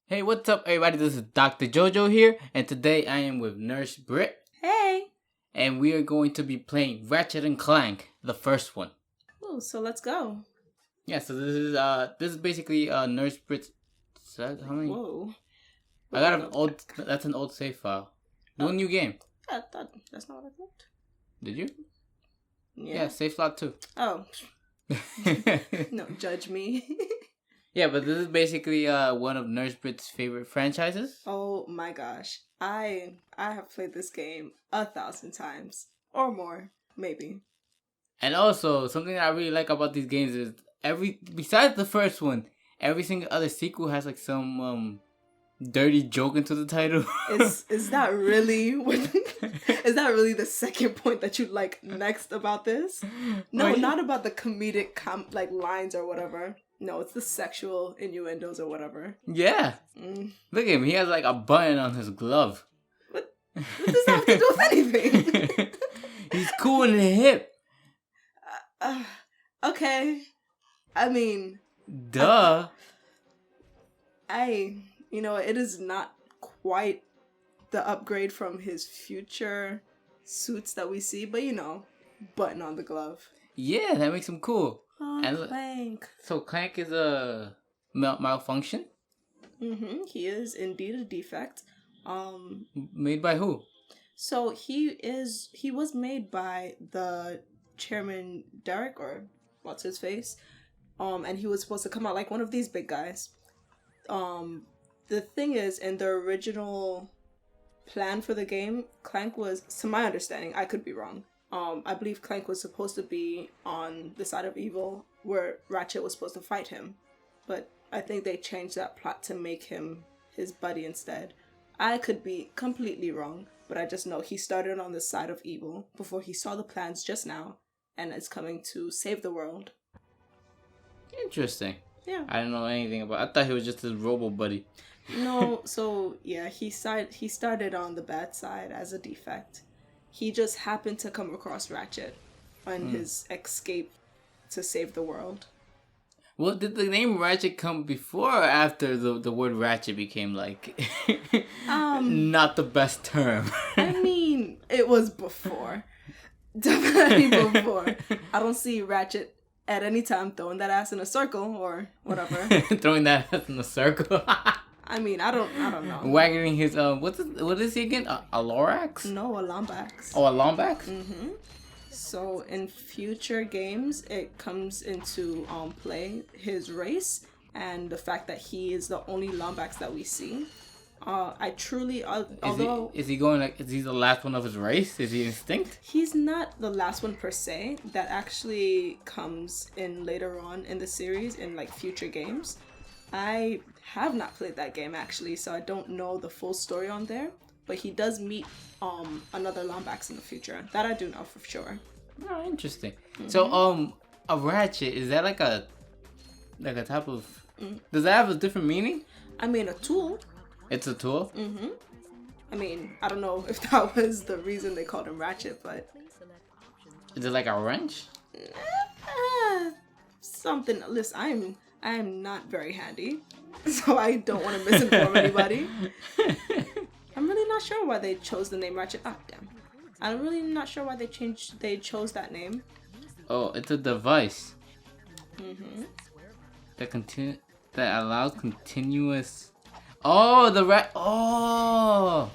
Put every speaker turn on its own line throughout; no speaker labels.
Hey, what's up, everybody? This is Dr.Jojo here, and today I am with Nurse Britt,
Hey!
and we are going to be playing Ratchet and Clank, the first one.
Oh, so let's go.
Yeah, so this is basically Nurse Britt's. How many?
Whoa.
I got an old. That's an old save file. Do a new game.
I thought that's not what I thought.
Did you?
Yeah.
Save slot 2.
Oh. No, judge me.
Yeah, but this is basically one of Nurse Britt's favorite franchises.
Oh my gosh. I have played this game 1,000 times. Or more, maybe.
And also, something that I really like about these games is besides the first one, every single other sequel has like some dirty joke into the title.
Is that really is that really the second point that you like next about this? No,
Wait.
not about the comedic like lines or whatever. No, it's the sexual innuendos or whatever.
Yeah. Look at him. He has like a button on his glove.
What does that have to do with anything?
He's cool in the hip.
Okay. I mean,
Duh.
it is not quite the upgrade from his future suits that we see, but button on the glove.
Yeah, that makes him cool.
Oh,
And
Clank.
So Clank is a malfunction?
He is indeed a defect.
Made by who?
So he was made by the chairman Derek, or what's his face? And he was supposed to come out like one of these big guys. The thing is, in the original plan for the game, Clank was, to my understanding, I could be wrong. I believe Clank was supposed to be on the side of evil, where Ratchet was supposed to fight him. But I think they changed that plot to make him his buddy instead. I could be completely wrong, but I just know he started on the side of evil before he saw the plans just now, and is coming to save the world.
Interesting.
Yeah.
I didn't know anything about. I thought he was just his robo buddy.
No, so yeah, he started on the bad side as a defect. He just happened to come across Ratchet on his escape to save the world.
Well, did the name Ratchet come before or after the word Ratchet became like not the best term?
I mean, it was before. Definitely before. I don't see Ratchet at any time throwing that ass in a circle or whatever.
Throwing that ass in a circle.
I mean, I don't know.
Wagging his what is he again? A Lorax?
No, a Lombax.
Oh, a Lombax?
So in future games, it comes into play his race and the fact that he is the only Lombax that we see. I truly, although
is he going like, is he the last one of his race? Is he extinct?
he's not the last one per se. That actually comes in later on in the series in like future games. I have not played that game actually, so I don't know the full story on there. But he does meet another Lombax in the future. That I do know for sure.
Oh, interesting. So a Ratchet, is that like a type of does that have a different meaning?
I mean, a tool.
It's a tool?
I mean, I don't know if that was the reason they called him Ratchet, but
Is it like a wrench?
something. Listen, I am not very handy, so I don't want to misinform anybody. I'm really not sure why they chose the name Ratchet. Ah, damn. I'm really not sure why they chose that name.
Oh, it's a device. That allows continuous. Oh, Oh.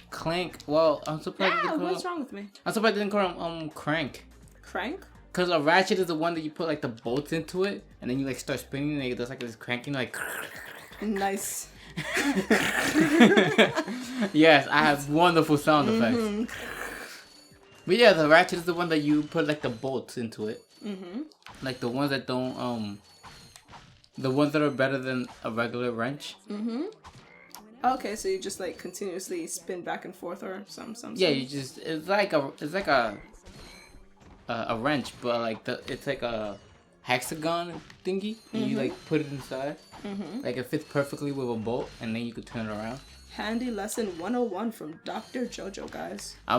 Clank. Well, I'm surprised.
What's wrong with me?
I'm surprised they didn't call him Crank.
Crank?
Cause a Ratchet is the one that you put like the bolts into it, and then you like start spinning, and it does like this cranking, like.
Nice.
Yes, I have wonderful sound effects. But yeah, the Ratchet is the one that you put like the bolts into it. Like the ones that don't the ones that are better than a regular wrench.
Okay, so you just like continuously spin back and forth or something.
Yeah, it's like a wrench, but like it's like a hexagon thingy, and you like put it inside. Like it fits perfectly with a bolt, and then you could turn it around.
Handy lesson 101 from Dr.Jojo, guys.
I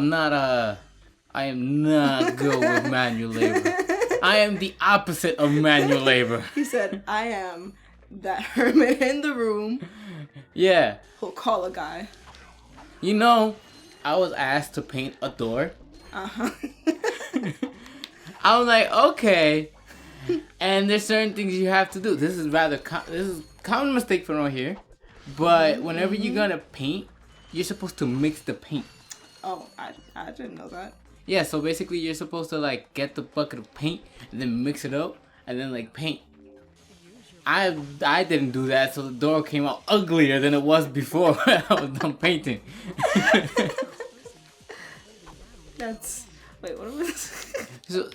am not good with manual labor. I am the opposite of manual labor.
He said, I am that hermit in the room.
Yeah.
He'll call a guy.
You know, I was asked to paint a door.
Uh-huh.
I was like, okay. And there's certain things you have to do. This is common mistake from around here. But whenever you're gonna paint, you're supposed to mix the paint.
Oh, I didn't know that.
Yeah, so basically you're supposed to like get the bucket of paint and then mix it up and then like paint. I didn't do that, so the door came out uglier than it was before I was done painting.
Wait, what was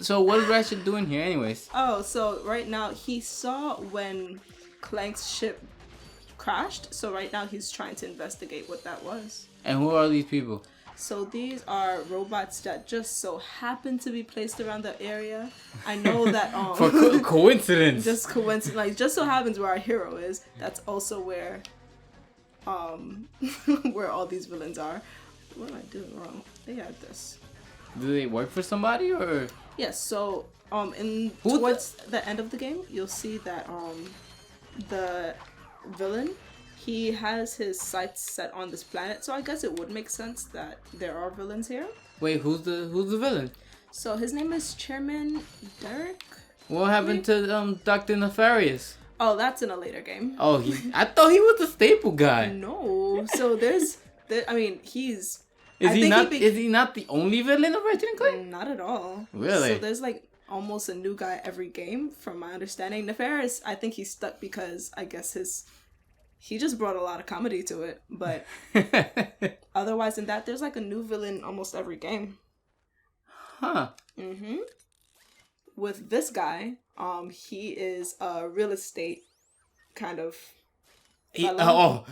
So what is Ratchet doing here anyways?
Oh, so right now he saw when Clank's ship crashed, so right now he's trying to investigate what that was.
And who are these people?
So these are robots that just so happen to be placed around the area. I know that
For coincidence.
Just coincidence, like just so happens where our hero is. That's also where where all these villains are. What am I doing wrong? They had this.
Do they work for somebody or?
Yes. So towards the end of the game, you'll see that the villain, he has his sights set on this planet, so I guess it would make sense that there are villains here.
Wait, who's the villain?
So his name is Chairman Derek.
What happened to Dr. Nefarious?
Oh, that's in a later game.
Oh, I thought he was the staple guy.
No. So I mean, he's.
Is he not the only villain of Ratchet and Clank?
Not at all.
Really?
So there's like almost a new guy every game, from my understanding. Nefarious, I think he's stuck because I guess he just brought a lot of comedy to it. But otherwise than that, there's like a new villain almost every game.
Huh.
Mm-hmm. With this guy, he is a real estate kind of.
All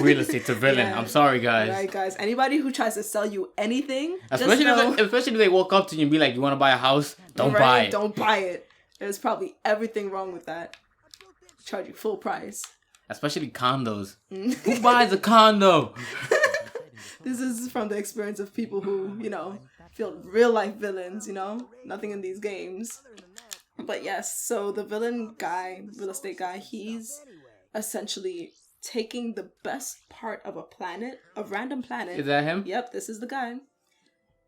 real estate's a villain. Yeah. I'm sorry, guys.
Right, guys. Anybody who tries to sell you anything,
especially if they walk up to you and be like, "You want to buy a house? Don't buy it.
Don't buy it." There's probably everything wrong with that. Charge you full price.
Especially condos. Who buys a condo?
This is from the experience of people who, feel real life villains. Nothing in these games. But yes, so the villain guy, real estate guy, he's essentially taking the best part of a random planet.
Is that him?
Yep, this is the guy.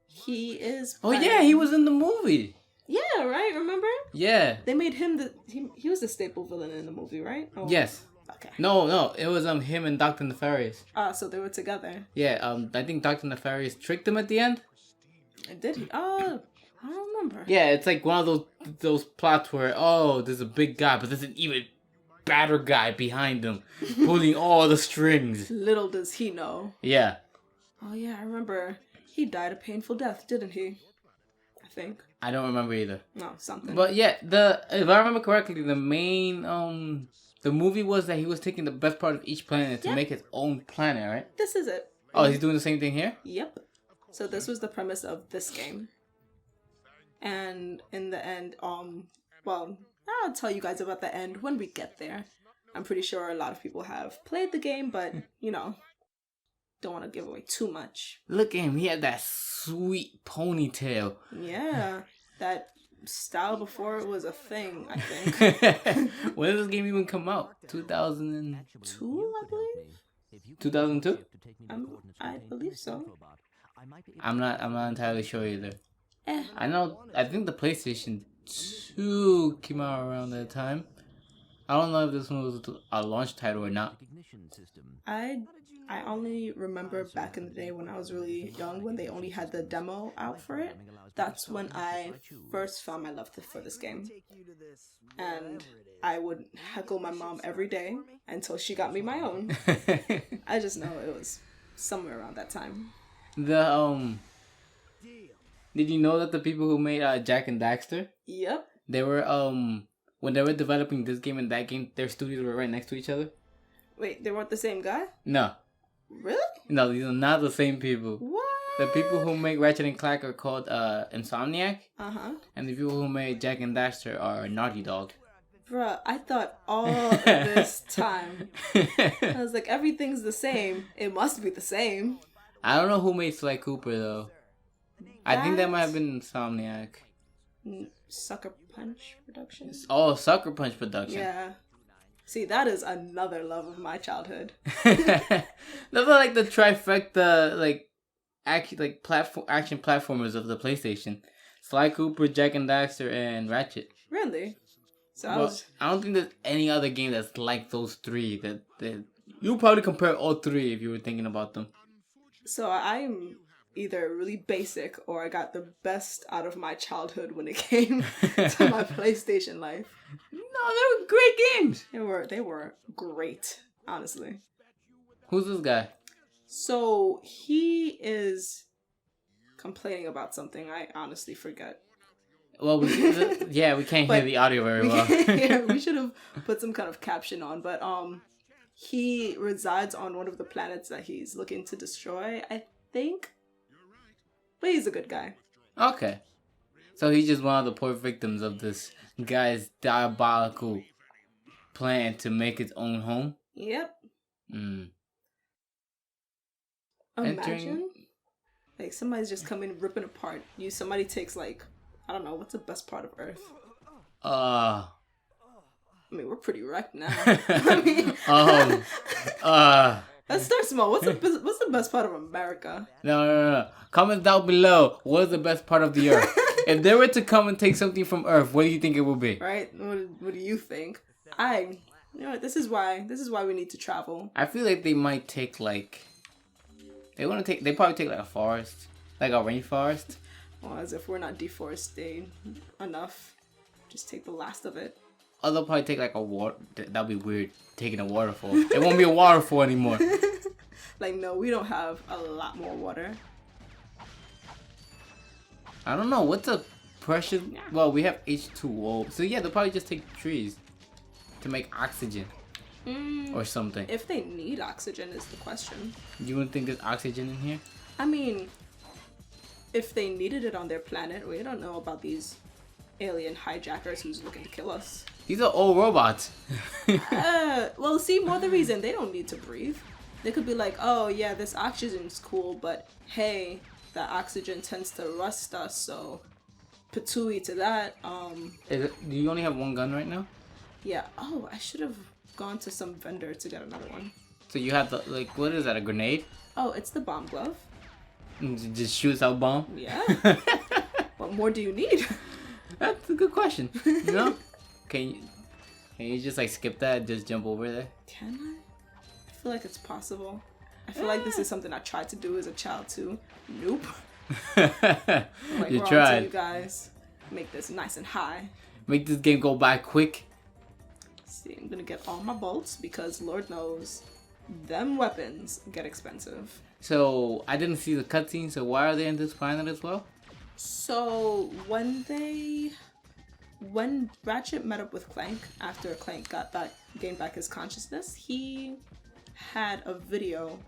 He is.
Oh yeah, he was in the movie.
Yeah, right. Remember?
Yeah.
They made him he was the staple villain in the movie, right? Oh.
Yes.
Okay.
No, it was him and Dr. Nefarious.
So they were together.
Yeah. I think Dr. Nefarious tricked him at the end.
Did he? I don't remember.
Yeah, it's like one of those plots where there's a big guy, but there's an even badder guy behind him, pulling all the strings.
Little does he know.
Yeah.
Oh yeah, I remember. He died a painful death, didn't he? I think.
I don't remember either.
No, something.
But yeah, if I remember correctly, the main the movie was that he was taking the best part of each planet to make his own planet, right?
This is it.
Oh, he's doing the same thing here?
Yep. So this was the premise of this game. And in the end, well, I'll tell you guys about the end when we get there. I'm pretty sure a lot of people have played the game, but, don't want to give away too much.
Look at him. He had that sweet ponytail.
Yeah. That style before it was a thing, I think.
When did this game even come out? 2002,
I believe?
2002?
I believe so.
I'm not entirely sure either. I think the PlayStation 2 came out around that time. I don't know if this one was a launch title or not.
I only remember back in the day when I was really young, when they only had the demo out for it. That's when I first found my love for this game. And I would heckle my mom every day until she got me my own. I just know it was somewhere around that time.
Did you know that the people who made Jak and Daxter?
Yep.
They were when they were developing this game and that game, their studios were right next to each other.
Wait, they weren't the same guy?
No.
Really?
No, these are not the same people.
What?
The people who make Ratchet and Clank are called Insomniac.
Uh-huh.
And the people who made Jak and Daxter are Naughty Dog.
Bruh, I thought all of this time. I was like, everything's the same. It must be the same.
I don't know who made Sly Cooper, though. I think that might have been Insomniac.
Sucker Punch Productions?
Oh, Sucker Punch Productions.
Yeah. See, that is another love of my childhood.
Those are like the trifecta, like action platformers of the PlayStation. Sly Cooper, Jack and Daxter, and Ratchet.
Really? So
I don't think there's any other game that's like those three. That you probably compare all three if you were thinking about them.
So I'm either really basic or I got the best out of my childhood when it came to my PlayStation life.
No, they were great games.
They were great, honestly.
Who's this guy?
So he is complaining about something. I honestly forget.
Well, we can't hear the audio very well.
Yeah, we should have put some kind of caption on. But he resides on one of the planets that he's looking to destroy, I think. But he's a good guy.
Okay. So he's just one of the poor victims of this guy's diabolical plan to make his own home?
Yep.
Mm.
Imagine, like, somebody's just coming ripping apart. Somebody takes, like, I don't know, what's the best part of Earth? I mean, we're pretty wrecked now. Let's start small. What's the best part of America?
No. Comment down below. What is the best part of the Earth? If they were to come and take something from Earth, what do you think it would be?
Right? What do you think? You know what? This is why we need to travel.
I feel like they might take they probably take like a forest, like a rainforest.
Well, as if we're not deforested enough. Just take the last of it.
Or they'll probably take like a water. That'd be weird, taking a waterfall. It won't be a waterfall anymore.
Like, no, we don't have a lot more water.
I don't know. What's the pressure? Well, we have H2O. So yeah, they'll probably just take trees to make oxygen. Or something.
If they need oxygen is the question.
You wouldn't think there's oxygen in here?
I mean, if they needed it on their planet, we don't know about these alien hijackers who's looking to kill us.
These are old robots.
Well, see, more the reason they don't need to breathe. They could be like, oh yeah, this oxygen's cool, but hey, that oxygen tends to rust us, so patooey to that.
Do you only have one gun right now?
Yeah. Oh, I should have gone to some vendor to get another one.
So you have what is that, a grenade?
Oh, it's the bomb glove.
Just shoots out bomb?
Yeah. What more do you need?
That's a good question. You know? Can you just like skip that and just jump over there?
Can I? I feel like it's possible. I feel like this is something I tried to do as a child too. Nope.
You tried.
You guys make this nice and high.
Make this game go by quick.
See, I'm gonna get all my bolts because Lord knows them weapons get expensive.
So I didn't see the cutscene. So why are they in this planet as well?
So when Ratchet met up with Clank after Clank gained back his consciousness, he had a video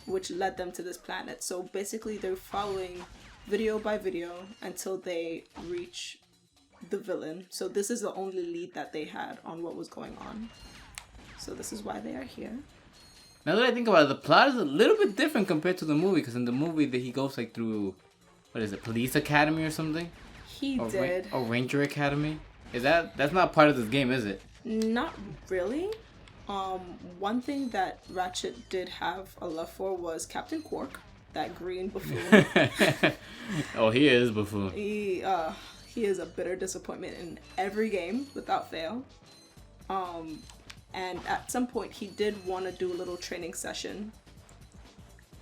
which led them to this planet. So basically they're following video by video until they reach the villain. So this is the only lead that they had on what was going on. So this is why they are here.
Now that I think about it, the plot is a little bit different compared to the movie, because in the movie he goes like through, what is it, police academy or something?
He did.
Or ranger academy? That's not part of this game, is it?
Not really. One thing that Ratchet did have a love for was Captain Quark, that green buffoon.
Oh, he is buffoon.
He is a bitter disappointment in every game without fail. And at some point he did want to do a little training session.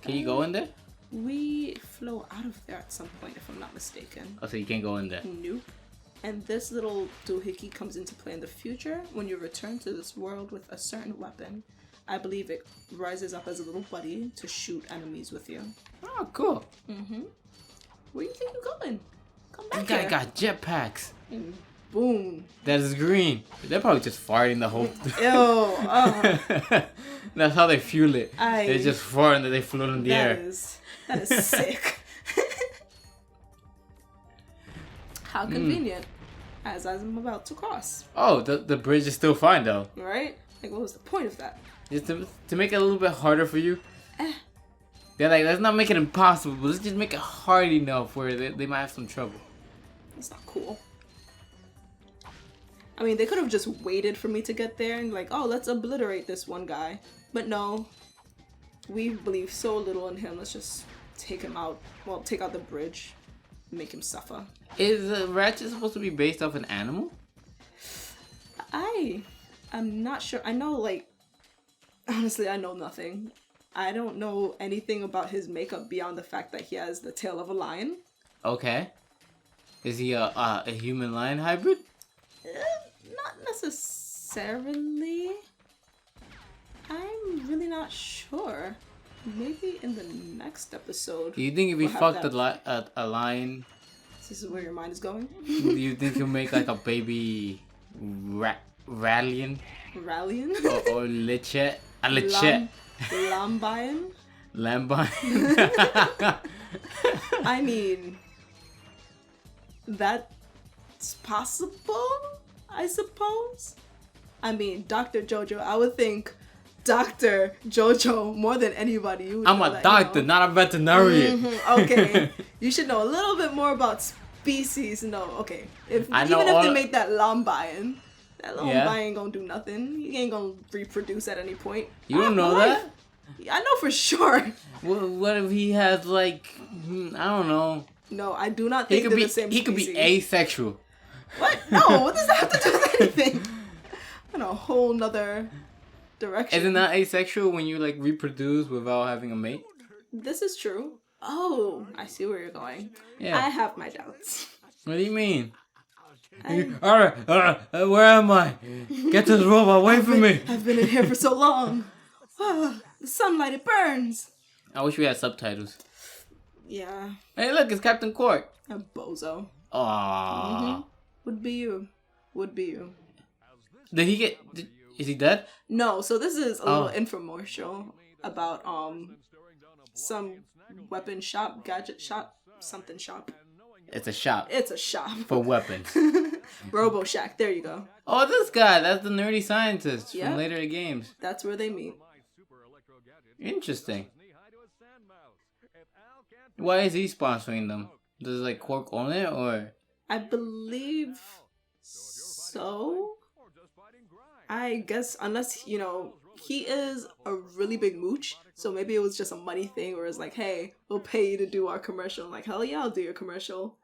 Can you go in there?
We flow out of there at some point, if I'm not mistaken.
Oh, so you can't go in there?
Nope. And this little doohickey comes into play in the future when you return to this world with a certain weapon. I believe it rises up as a little buddy to shoot enemies with you.
Oh, cool.
Mm-hmm. Where do you think you're going? Come back
here.
This
guy got jetpacks.
And boom.
That is green. They're probably just farting the whole...
Ew.
That's how they fuel it. They just fart and then they float in the air.
That is sick. How convenient. As I'm about to cross.
Oh, the bridge is still fine though.
Right? Like, what was the point of that?
Just to make it a little bit harder for you. They're like, let's not make it impossible, but let's just make it hard enough where they might have some trouble.
That's not cool. I mean, they could have just waited for me to get there and like, oh, let's obliterate this one guy. But no, we believe so little in him. Let's just take him out. Well, take out the bridge, make him suffer.
Is Ratchet supposed to be based off an animal?
I'm not sure. I know, like, honestly, I know nothing. I don't know anything about his makeup beyond the fact that he has the tail of a lion.
Okay. Is he a human lion hybrid?
Not necessarily. I'm really not sure. Maybe in the next episode.
Do you think if he
we'll
fucked a lion,
this is where your mind is going?
do you think he'll make like a baby Rallion?
Rallion?
Or Lichet? A Lichet?
Lambion?
Lambion?
I mean, that's possible, I suppose. I mean, Dr.Jojo, I would think Dr.Jojo more than anybody. You would
I'm
know
a
that,
doctor,
you know.
not a veterinarian.
Okay, you should know a little bit more about species. No, okay. Even if they made that Lambion, that Lambion ain't gonna do nothing. He ain't gonna reproduce at any point.
You don't know that?
I know for sure.
What if he has like, I don't know.
No, I do not think they're the same species.
He could be asexual.
What? No, what does that have to do with anything? In a whole nother direction.
Isn't that asexual when you like reproduce without having a mate?
This is true. Oh, I see where you're going.
Yeah.
I have my doubts.
What do you mean? Alright, where am I? Get this robot away from me!
I've been in here for so long. The sunlight, it burns.
I wish we had subtitles.
Yeah.
Hey, look, it's Captain Cork.
A bozo.
Aww.
Would be you. Would be you.
Did he get? Is he dead?
No. So this is a little infomercial about some weapon shop, gadget shop, something shop.
It's a shop.
It's a shop
for weapons.
Robo Shack. There you go.
Oh, this guy. That's the nerdy scientist from later games.
That's where they meet.
Interesting. Why is he sponsoring them? Does like Quark own it or?
I believe so. I guess unless, you know, he is a really big mooch, so maybe it was just a money thing where it's like, hey, we'll pay you to do our commercial. I'm like, hell yeah, I'll do your commercial.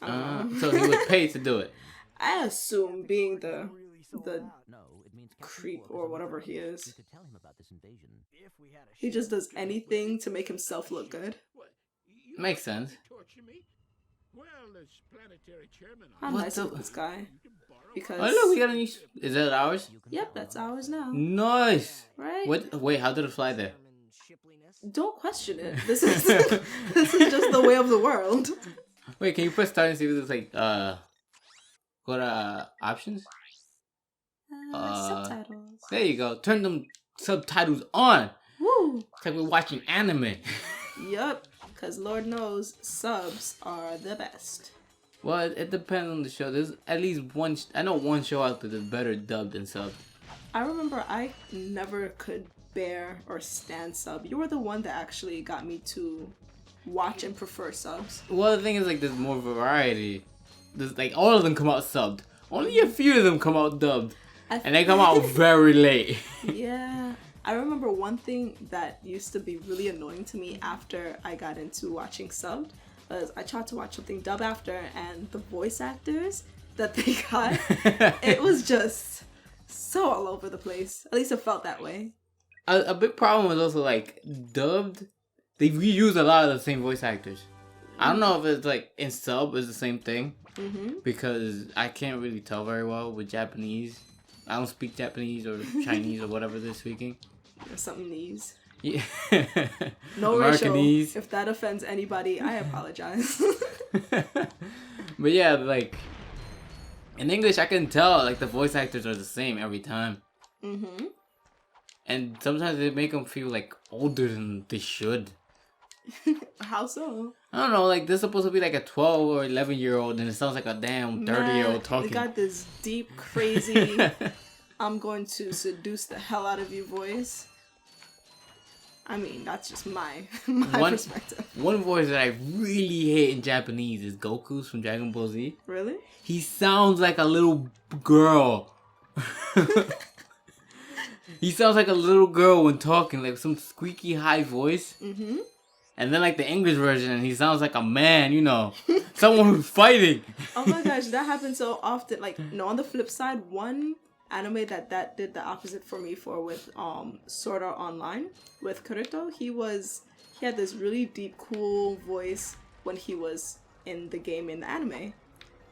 I don't know.
So he was paid to do it.
I assume being the creep or whatever he is. He just does anything to make himself look good.
Makes sense.
I'm nice with this guy. Because...
Oh look, we got a new... Is that ours?
Yep, that's ours now.
Nice!
Right?
Wait, how did it fly there?
Don't question it. This is just the way of the world.
Wait, can you press start and see if there's like, go to options?
Subtitles.
There you go. Turn them subtitles on.
Woo!
It's like we're watching anime.
Yup. Because Lord knows, subs are the best.
Well, it depends on the show. There's at least one... I know one show out there that's better dubbed than subbed.
I remember I never could bear or stand sub. You were the one that actually got me to watch and prefer subs.
Well, the thing is, like, there's more variety. There's, like, all of them come out subbed. Only a few of them come out dubbed. And they come out very late.
Yeah. I remember one thing that used to be really annoying to me after I got into watching subbed was I tried to watch something dub after, and the voice actors that they got, it was just so all over the place. At least it felt that way.
A big problem was also, like, dubbed, they reuse a lot of the same voice actors. I don't know if it's, like, in sub is the same thing. Because I can't really tell very well with Japanese. I don't speak Japanese or Chinese or whatever they're speaking.
Or something knees.
Yeah.
No
Americanese.
Racial. If that offends anybody, I apologize.
But yeah, like, in English I can tell, like, the voice actors are the same every time. And sometimes they make them feel, like, older than they should.
How so?
I don't know, like, they're supposed to be like a 12 or 11-year-old and it sounds like a damn 30-year-old talking.
They got this deep, crazy, I'm going to seduce the hell out of you voice. I mean, that's just my
one
perspective.
One voice that I really hate in Japanese is Goku's from Dragon Ball Z.
Really?
He sounds like a little girl. He sounds like a little girl when talking, like some squeaky high voice. Mm-hmm. And then like the English version, he sounds like a man, you know, someone who's fighting.
Oh my gosh, that happens so often. Like, no, on the flip side, one anime that did the opposite for me with Sword Art Online with Kurito, he had this really deep, cool voice when he was in the game in the anime.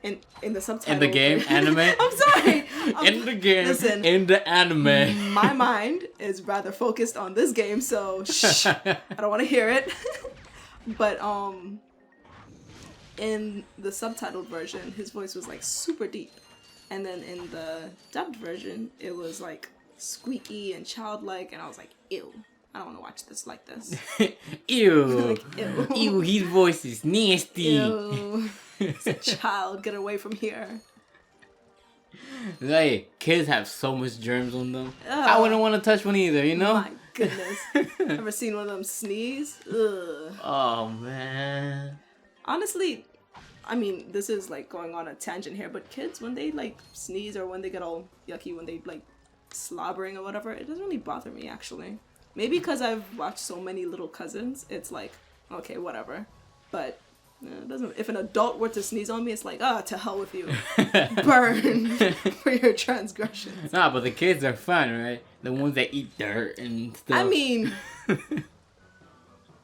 In the subtitle.
In the game, anime?
I'm sorry.
In the game,
listen,
in the anime.
My mind is rather focused on this game, so shh, I don't want to hear it. But in the subtitled version, his voice was like super deep. And then in the dubbed version, it was like squeaky and childlike, and I was like, ew. I don't want to watch this like this.
Ew.
Like, ew.
Ew, his voice is nasty.
Ew. It's a child. Get away from here.
Like, kids have so much germs on them. I wouldn't want to touch one either, you know?
My goodness. Ever seen one of them sneeze? Ugh.
Oh, man.
Honestly, I mean, this is like going on a tangent here, but kids, when they like sneeze or when they get all yucky, when they like slobbering or whatever, it doesn't really bother me actually. Maybe because I've watched so many little cousins, it's like, okay, whatever. But it doesn't. If an adult were to sneeze on me, it's like, to hell with you. Burn for your transgressions.
Nah, but the kids are fun, right? The ones that eat dirt and stuff.
I mean,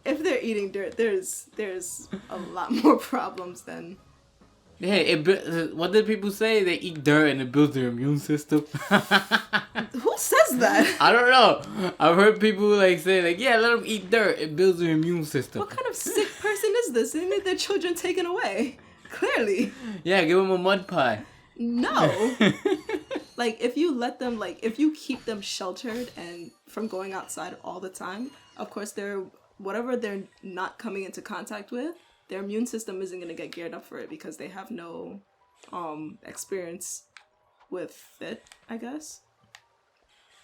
if they're eating dirt, there's a lot more problems than.
Hey, what did people say? They eat dirt and it builds their immune system.
Who says that?
I don't know. I've heard people like say like, yeah, let them eat dirt. It builds their immune system.
What kind of sick person is this? They need their children taken away. Clearly.
Yeah, give them a mud pie.
No. Like, if you let them, like, if you keep them sheltered and from going outside all the time, of course, whatever they're not coming into contact with, their immune system isn't going to get geared up for it because they have no experience with it, I guess.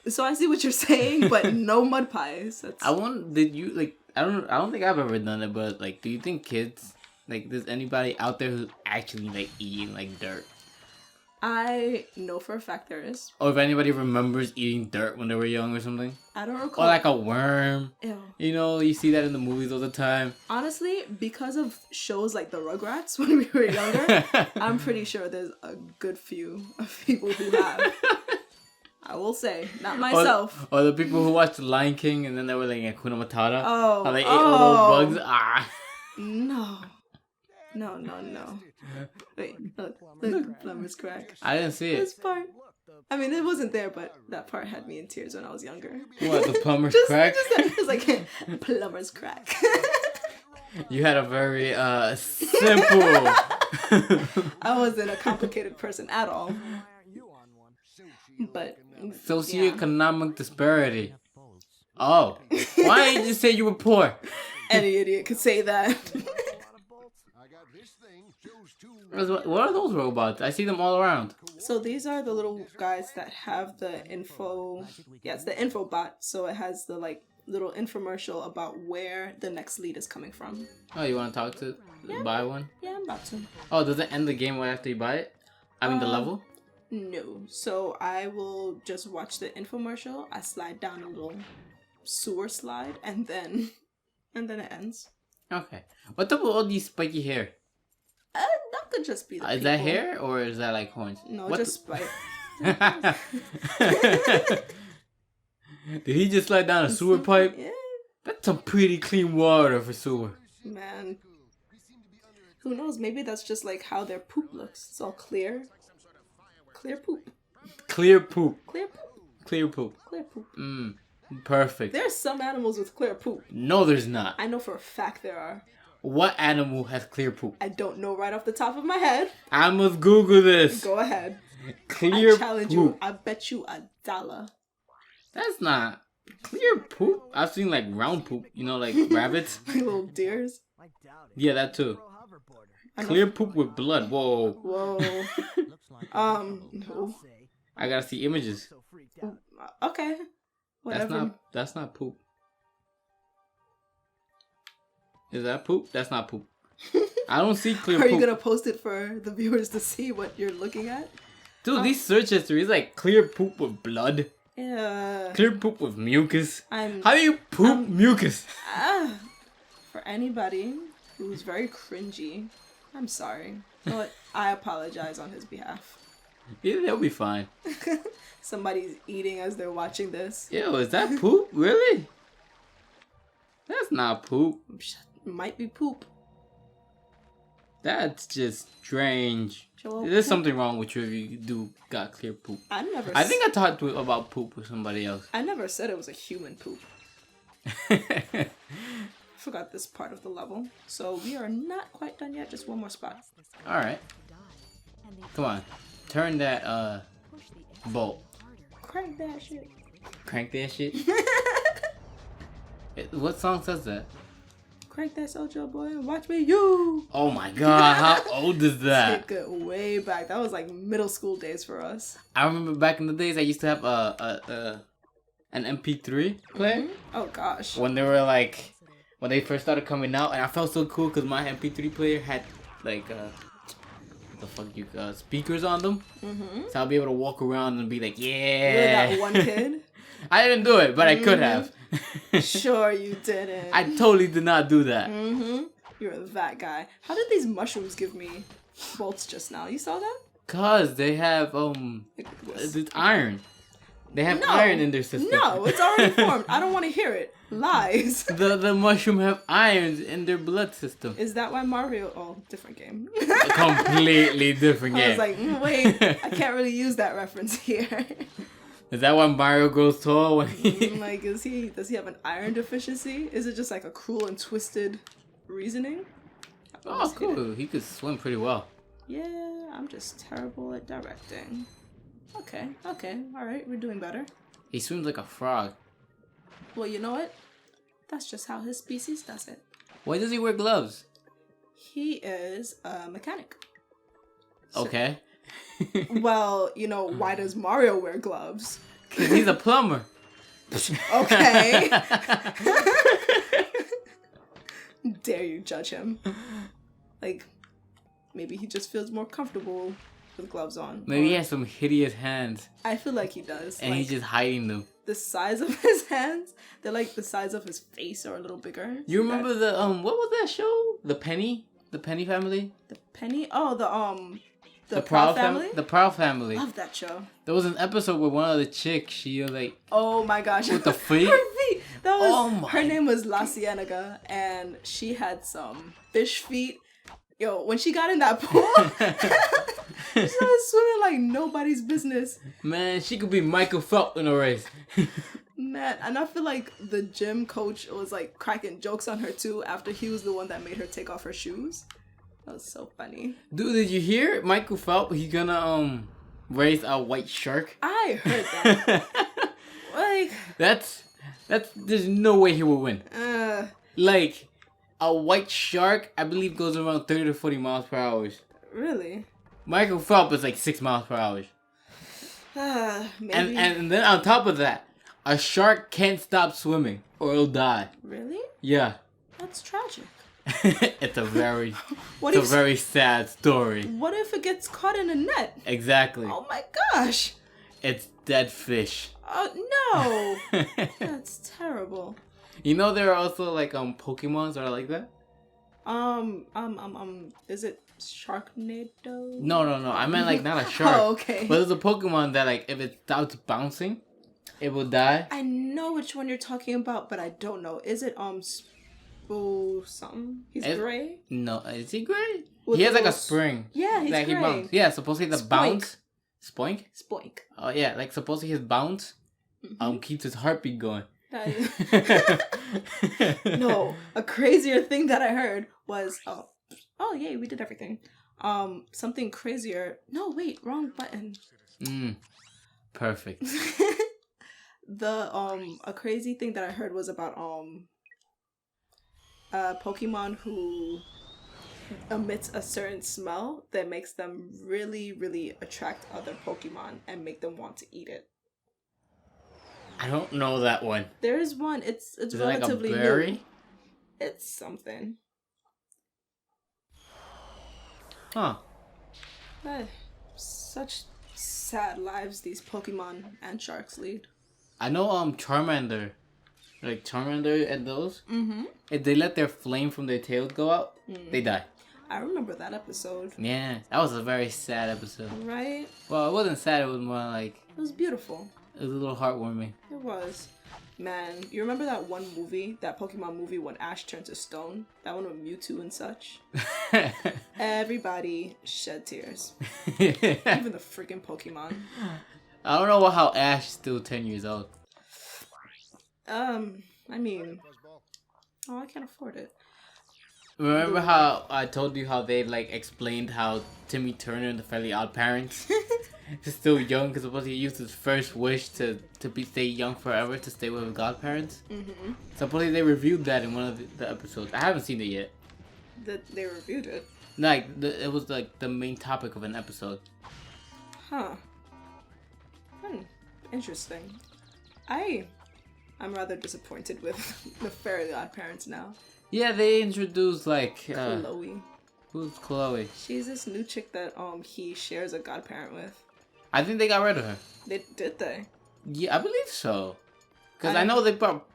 So I see what you're saying, but no mud pies.
I don't think I've ever done it, but like, do you think kids, like, there's anybody out there who's actually like eating like dirt?
I know for a fact there is.
Or if anybody remembers eating dirt when they were young or something.
I don't recall.
Or like a worm.
Ew.
You know, you see that in the movies all the time.
Honestly, because of shows like the Rugrats when we were younger, I'm pretty sure there's a good few of people who have. I will say, not myself.
Or the people who watched The Lion King and then they were like Hakuna Matata.
Oh.
How they ate all those bugs.
No. No. Wait, look, Plumber's Crack.
I didn't see it.
This part. I mean, it wasn't there, but that part had me in tears when I was younger.
What, the Plumber's Crack?
It was like, Plumber's Crack.
You had a very, simple...
I wasn't a complicated person at all. But...
Socioeconomic disparity. Oh. Why didn't you say you were poor?
Any idiot could say that.
What are those robots? I see them all around.
So these are the little guys that have the info. Yeah, it's the info bot. So it has the like little infomercial about where the next lead is coming from.
Oh, you want to talk to buy one?
Yeah, I'm about to.
Oh, does it end the game right after you buy it? I mean the level?
No. So I will just watch the infomercial. I slide down a little sewer slide, and then it ends.
Okay. What's up with all these spiky hair?
That could just be the
Is
people.
that hair or is that like horns?
No, just spite.
Did he just slide down a sewer pipe?
Yeah.
That's some pretty clean water for sewer.
Man. Who knows? Maybe that's just like how their poop looks. It's all clear. Clear poop.
Clear poop.
Clear poop.
Clear poop.
Clear poop.
Perfect.
There's some animals with clear poop.
No, there's not.
I know for a fact there are.
What animal has clear poop?
I don't know right off the top of my head.
I must Google this.
Go ahead.
Clear
I challenge
poop.
you. I bet you $1.
That's not clear poop. I've seen like round poop, you know, like rabbits.
Like little deers.
Yeah, that too. Clear poop with blood. Whoa.
Whoa. No.
I gotta see images.
Okay. Whatever.
That's not poop. Is that poop? That's not poop. I don't see clear
Are
poop.
you gonna post it for the viewers to see what you're looking at?
Dude, these search histories like clear poop with blood.
Yeah.
Clear poop with mucus.
I'm.
How do you poop mucus?
For anybody who's very cringy, I'm sorry. But I apologize on his behalf.
Yeah, they'll be fine.
Somebody's eating as they're watching this.
Yo, is that poop? Really? That's not poop.
It might be poop.
That's just strange.
Joel,
There's
poop.
something wrong with you if you do got clear poop.
I
think I talked about poop with somebody else.
I never said it was a human poop. Forgot this part of the level. So we are not quite done yet. Just one more spot.
Alright. Come on. Turn that bolt.
Crank that shit.
Crank that shit? What song says that?
Crank that Sojo boy and watch me you.
Oh my god, how old is that?
Take it way back. That was like middle school days for us.
I remember back in the days I used to have an MP3 player.
Mm-hmm. Oh gosh.
When they first started coming out, and I felt so cool because my MP3 player had like speakers on them. Mm-hmm. So I'll be able to walk around and be like, yeah.
You're that one kid.
I didn't do it, but I could have.
Sure you didn't.
I totally did not do that.
Mm-hmm. You're that guy. How did these mushrooms give me bolts just now? You saw that?
Cause they have it's iron. They have iron in their system.
No, it's already formed. I don't want to hear it. Lies.
The mushroom have irons in their blood system.
Is that why Mario? Oh, different game.
A completely different game.
I was like, wait, I can't really use that reference here.
Is that why Mario grows tall when he...
Like, does he have an iron deficiency? Is it just like a cruel and twisted reasoning?
Oh, cool. He could swim pretty well.
Yeah, I'm just terrible at directing. Okay, alright, we're doing better.
He swims like a frog.
Well, you know what? That's just how his species does it.
Why does he wear gloves?
He is a mechanic.
Okay.
Well, why does Mario wear gloves?
Because he's a plumber.
Okay. Dare you judge him? Like, maybe he just feels more comfortable with gloves on.
Maybe he has some hideous hands.
I feel like he does.
And he's just hiding them.
The size of his hands, they're like the size of his face or a little bigger.
You remember what was that show? The Penny family?
The Penny? Oh, the Proud Family?
The Proud Family.
Love that show.
There was an episode where one of the chicks, she like...
Oh my gosh.
With the feet?
Her feet. Her name was La Cienega, and she had some fish feet. Yo, when she got in that pool, she started swimming like nobody's business.
Man, she could be Michael Phelps in a race.
Man, and I feel like the gym coach was like cracking jokes on her too after he was the one that made her take off her shoes. That was so funny.
Dude, did you hear Michael Phelps? He's gonna raise a white shark.
I heard that. Like
that's there's no way he will win. Like a white shark, I believe goes around 30 to 40 miles per hour.
Really?
Michael Phelps is like 6 miles per hour.
Maybe.
And then on top of that, a shark can't stop swimming or it'll die.
Really?
Yeah.
That's tragic.
It's a very very sad story.
What if it gets caught in a net?
Exactly.
Oh my gosh.
It's dead fish.
No. That's terrible.
You know there are also like Pokemons that are like that?
Is it Sharknado?
No. I meant like not a shark.
Oh, okay.
But there's a Pokemon that like if it starts bouncing, it will die.
I know which one you're talking about, but I don't know. Is it something? He's gray?
No, is he gray?
With
he has like a spring.
Yeah, he's
like
gray.
He bounce. Yeah, supposedly the bounce. Spoink?
Spoink.
Oh yeah, like supposedly his bounce keeps his heartbeat going.
No, a crazier thing that I heard was oh yay, we did everything. Something crazier. No, wait, wrong button.
Perfect.
A crazy thing that I heard was about a Pokemon who emits a certain smell that makes them really, really attract other Pokemon and make them want to eat it.
I don't know that one.
There is one. It's
is
relatively
it like a berry?
new. It's something.
Huh.
Such sad lives these Pokemon and sharks lead.
I know Charmander. Like Charmander and those.
Mm-hmm.
If they let their flame from their tails go out, they die.
I remember that episode.
Yeah, that was a very sad episode.
Right?
Well, it wasn't sad, it was more like...
It was beautiful.
It was a little heartwarming.
It was. Man, you remember that one movie, that Pokemon movie when Ash turned to stone? That one with Mewtwo and such? Everybody shed tears. Even the freaking Pokemon.
I don't know how Ash is still 10 years old.
I mean... Oh, I can't afford it.
Remember how I told you how they like explained how Timmy Turner and the Fairly Odd Parents is still young because supposedly he used his first wish to stay young forever, to stay with his godparents? Mm-hmm. Supposedly they reviewed that in one of the episodes. I haven't seen it yet.
That they reviewed it?
Like, it was like the main topic of an episode.
Huh. Interesting. I'm rather disappointed with the Fairly Odd Parents now.
Yeah, they introduced like
Chloe.
Who's Chloe?
She's this new chick that he shares a godparent with.
I think they got rid of her.
Did they?
Yeah, I believe so. Cause I know they brought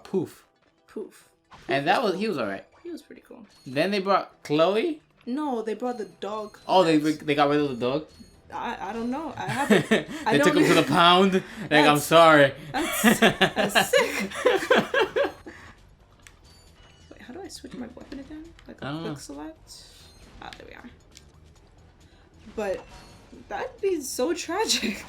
Poof.
Poof.
And he was alright.
He was pretty cool.
Then they brought Chloe.
No, they brought the dog.
Oh, they got rid of the dog.
I don't know. I haven't.
They took him to the pound. Like, I'm sorry.
That's sick. Wait, how do I switch my weapon again? Like a quick select? Ah, there we are. But that'd be so tragic.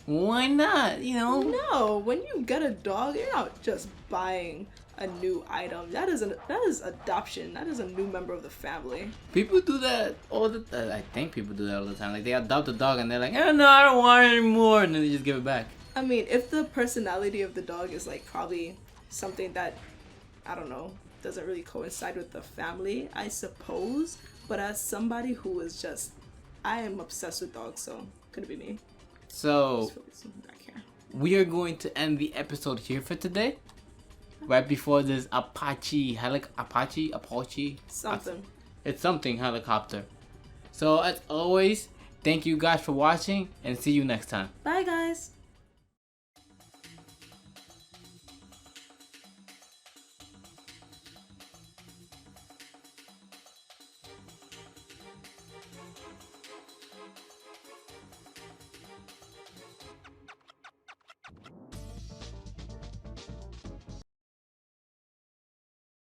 Why not? You know?
No, when you get a dog, you're not just buying a new item. That is adoption. That is a new member of the family.
People do that all the time. I think people do that all the time. Like, they adopt a dog and they're like, oh, no, I don't want it anymore. And then they just give it back.
I mean, if the personality of the dog is like probably something that, I don't know, doesn't really coincide with the family, I suppose. But as somebody who is just, I am obsessed with dogs, so couldn't be me.
So, we are going to end the episode here for today. Right before this Apache.
Something.
It's something helicopter. So, as always, thank you guys for watching and see you next time.
Bye, guys.